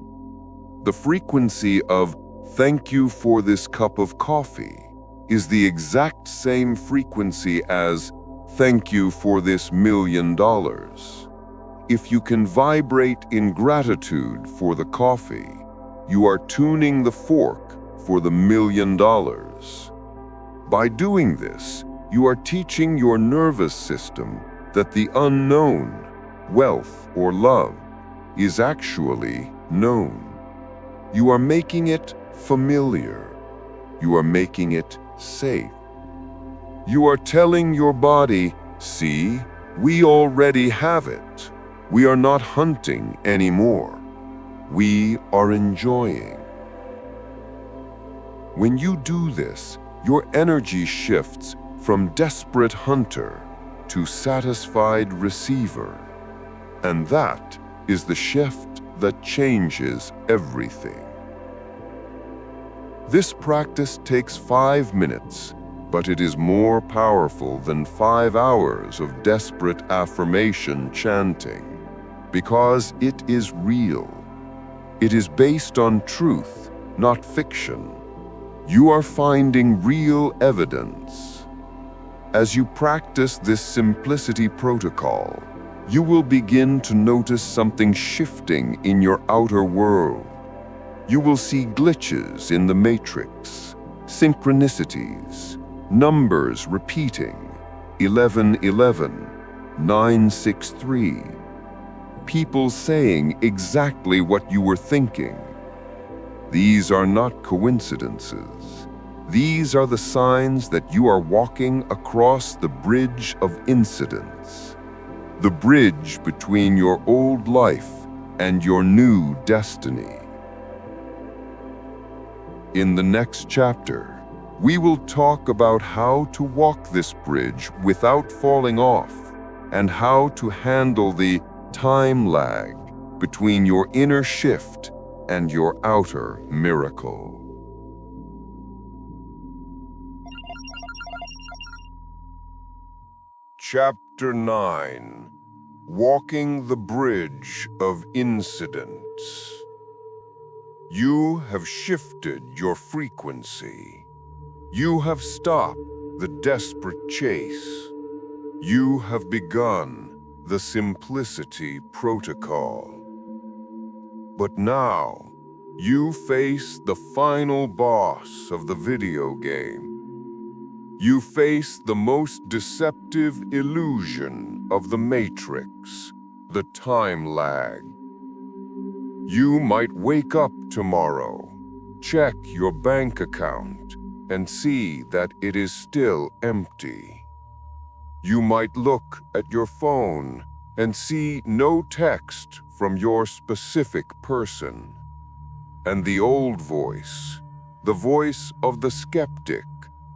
The frequency of "thank you for this cup of coffee" is the exact same frequency as "thank you for this $1 million." If you can vibrate in gratitude for the coffee, you are tuning the fork for the $1 million. By doing this, you are teaching your nervous system that the unknown, wealth or love, is actually known. You are making it familiar. You are making it safe. You are telling your body, see, we already have it. We are not hunting anymore. We are enjoying. When you do this, your energy shifts from desperate hunter to satisfied receiver. And that is the shift that changes everything. This practice takes 5 minutes, but it is more powerful than 5 hours of desperate affirmation chanting, because it is real. It is based on truth, not fiction. You are finding real evidence. As you practice this simplicity protocol, you will begin to notice something shifting in your outer world. You will see glitches in the matrix, synchronicities, numbers repeating, 1111, 963. People saying exactly what you were thinking. These are not coincidences. These are the signs that you are walking across the bridge of incidence, the bridge between your old life and your new destiny. In the next chapter, we will talk about how to walk this bridge without falling off, and how to handle the time lag between your inner shift and your outer miracle. Chapter 9: Walking the Bridge of Incidents. You have shifted your frequency. You have stopped the desperate chase. You have begun the simplicity protocol. But now, you face the final boss of the video game. You face the most deceptive illusion of the matrix, the time lag. You might wake up tomorrow, check your bank account, and see that it is still empty. You might look at your phone and see no text from your specific person. And the old voice, the voice of the skeptic,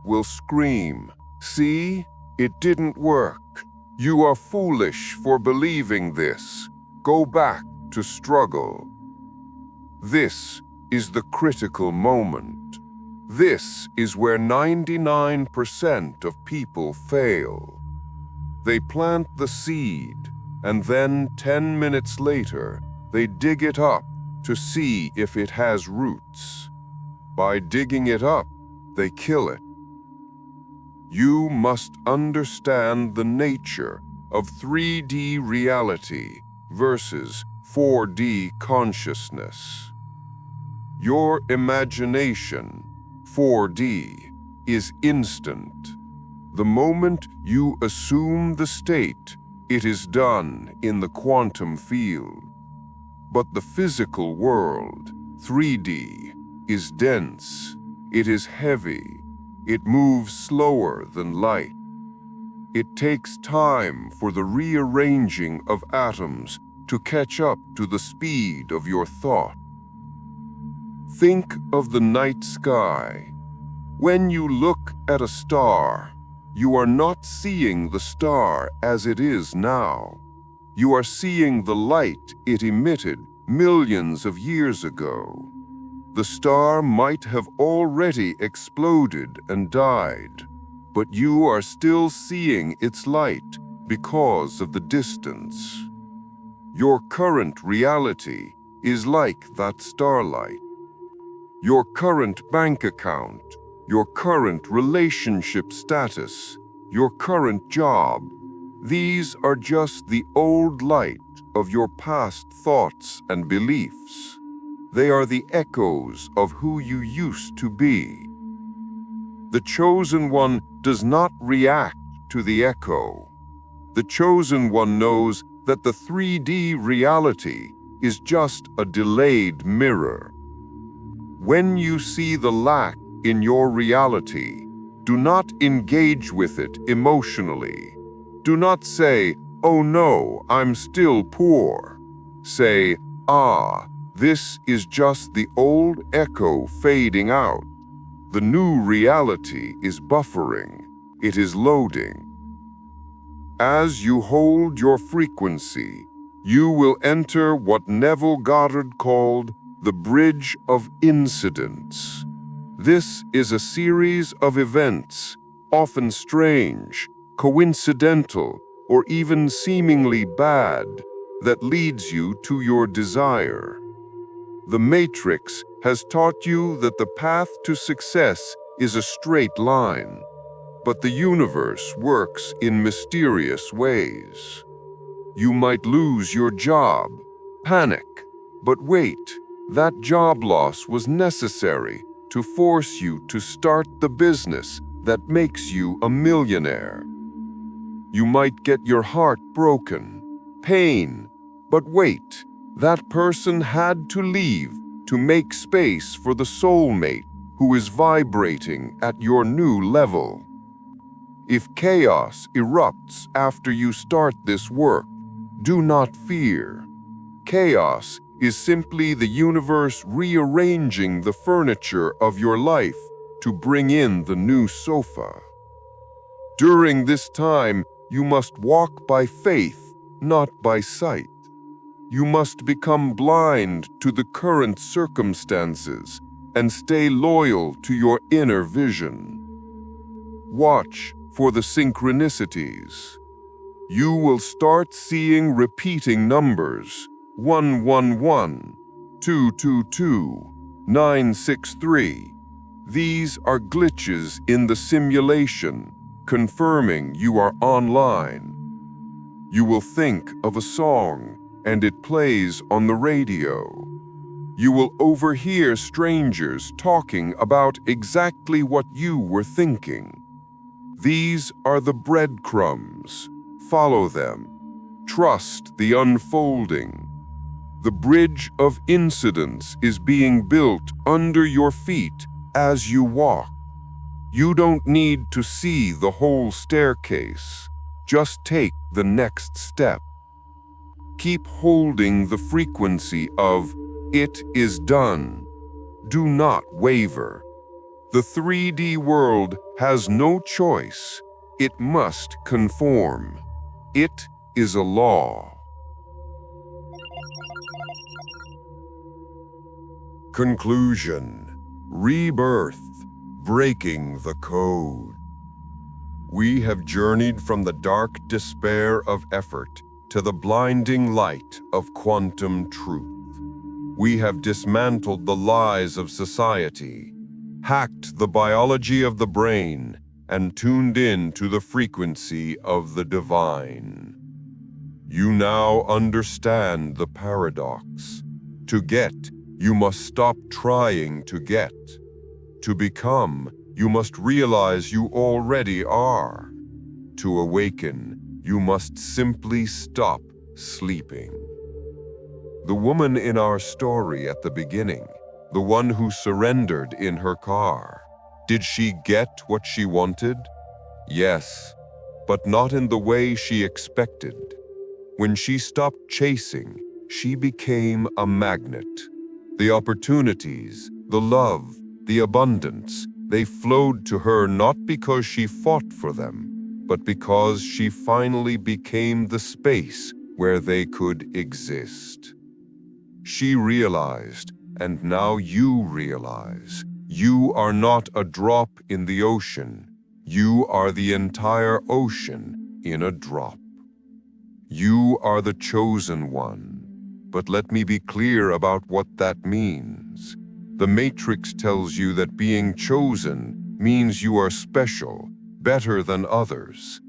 will scream, "See, it didn't work. You are foolish for believing this. Go back to struggle." This is the critical moment. This is where 99% of people fail. They plant the seed, and then 10 minutes later, they dig it up to see if it has roots. By digging it up, they kill it. You must understand the nature of 3D reality versus 4D consciousness. Your imagination, 4D, is instant. The moment you assume the state, it is done in the quantum field. But the physical world, 3D, is dense. It is heavy. It moves slower than light. It takes time for the rearranging of atoms to catch up to the speed of your thought. Think of the night sky. When you look at a star, you are not seeing the star as it is now. You are seeing the light it emitted millions of years ago. The star might have already exploded and died, but you are still seeing its light because of the distance. Your current reality is like that starlight. Your current bank account, your current relationship status, your current job, these are just the old light of your past thoughts and beliefs. They are the echoes of who you used to be. The chosen one does not react to the echo. The chosen one knows that the 3D reality is just a delayed mirror. When you see the lack in your reality, do not engage with it emotionally. Do not say, "Oh no, I'm still poor." Say, "Ah, this is just the old echo fading out. The new reality is buffering. It is loading." As you hold your frequency, you will enter what Neville Goddard called the bridge of incidents. This is a series of events, often strange, coincidental, or even seemingly bad, that leads you to your desire. The Matrix has taught you that the path to success is a straight line, but the universe works in mysterious ways. You might lose your job, panic, but wait, that job loss was necessary to force you to start the business that makes you a millionaire. You might get your heart broken, pain, but wait, that person had to leave to make space for the soulmate who is vibrating at your new level. If chaos erupts after you start this work, do not fear. Chaos is simply the universe rearranging the furniture of your life to bring in the new sofa. During this time, you must walk by faith, not by sight. You must become blind to the current circumstances and stay loyal to your inner vision. Watch for the synchronicities. You will start seeing repeating numbers: 111, 222, 963. These are glitches in the simulation, confirming you are online. You will think of a song, and it plays on the radio. You will overhear strangers talking about exactly what you were thinking. These are the breadcrumbs. Follow them. Trust the unfolding. The bridge of incidents is being built under your feet as you walk. You don't need to see the whole staircase. Just take the next step. Keep holding the frequency of "it is done." Do not waver. The 3D world has no choice. It must conform. It is a law. Conclusion. Rebirth. Breaking the code. We have journeyed from the dark despair of effort to the blinding light of quantum truth. We have dismantled the lies of society, hacked the biology of the brain, and tuned in to the frequency of the divine. You now understand the paradox. To get, you must stop trying to get. To become, you must realize you already are. To awaken, you must simply stop sleeping. The woman in our story at the beginning, the one who surrendered in her car, did she get what she wanted? Yes, but not in the way she expected. When she stopped chasing, she became a magnet. The opportunities, the love, the abundance, they flowed to her not because she fought for them, but because she finally became the space where they could exist. She realized, and now you realize, you are not a drop in the ocean. You are the entire ocean in a drop. You are the chosen one. But let me be clear about what that means. The Matrix tells you that being chosen means you are special, better than others.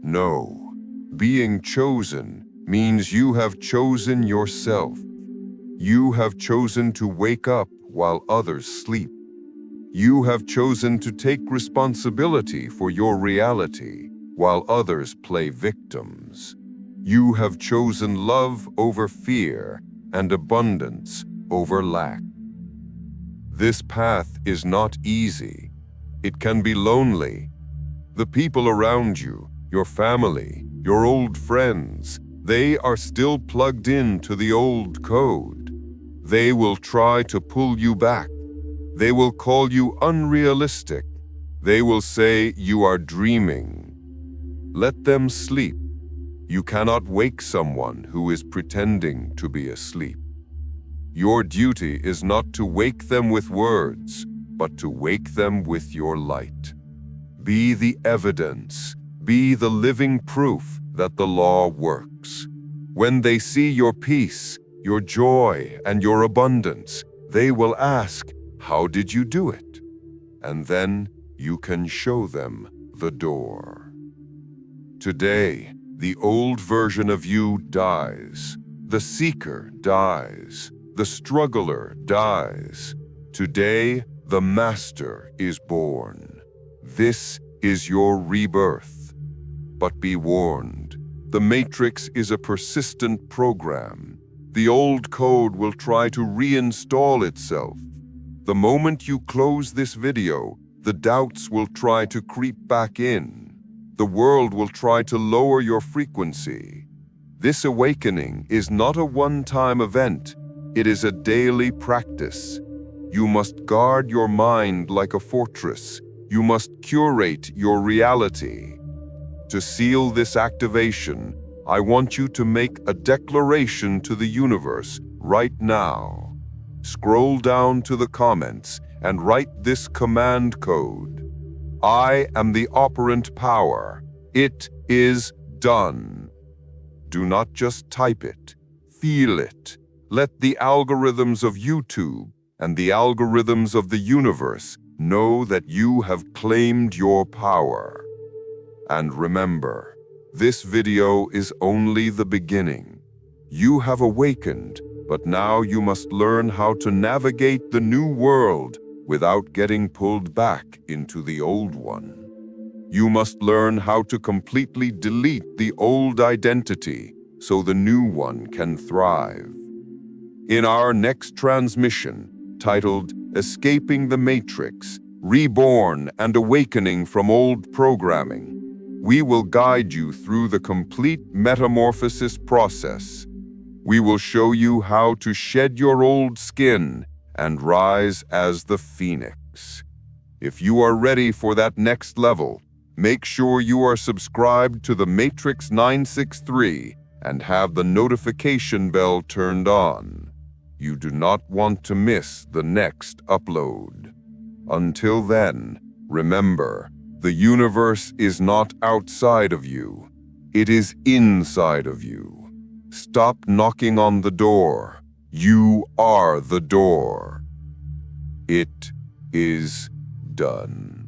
No, being chosen means you have chosen yourself. You have chosen to wake up while others sleep. You have chosen to take responsibility for your reality while others play victims. You have chosen love over fear and abundance over lack. This path is not easy. It can be lonely. The people around you, your family, your old friends. They are still plugged into the old code. They will try to pull you back. They will call you unrealistic. They will say you are dreaming. Let them sleep. You cannot wake someone who is pretending to be asleep. Your duty is not to wake them with words, but to wake them with your light. Be the evidence, be the living proof that the law works. When they see your peace, your joy, and your abundance, they will ask, "How did you do it?" And then you can show them the door. Today, the old version of you dies. The seeker dies. The struggler dies. Today, the master is born. This is your rebirth. But be warned, the matrix is a persistent program. The old code will try to reinstall itself. The moment you close this video, the doubts will try to creep back in. The world will try to lower your frequency. This awakening is not a one-time event. It is a daily practice. You must guard your mind like a fortress. You must curate your reality. To seal this activation, I want you to make a declaration to the universe right now. Scroll down to the comments and write this command code. I am the operant power. It is done. Do not just type it. Feel it. Let the algorithms of YouTube and the algorithms of the universe know that you have claimed your power. And remember, this video is only the beginning. You have awakened, but now you must learn how to navigate the new world without getting pulled back into the old one. You must learn how to completely delete the old identity so the new one can thrive. In our next transmission, titled Escaping the Matrix, Reborn and Awakening from Old Programming, we will guide you through the complete metamorphosis process. We will show you how to shed your old skin and rise as the phoenix. If you are ready for that next level, make sure you are subscribed to the Matrix 963 and have the notification bell turned on. You do not want to miss the next upload. Until then, remember, the universe is not outside of you. It is inside of you. Stop knocking on the door. You are the door. It is done.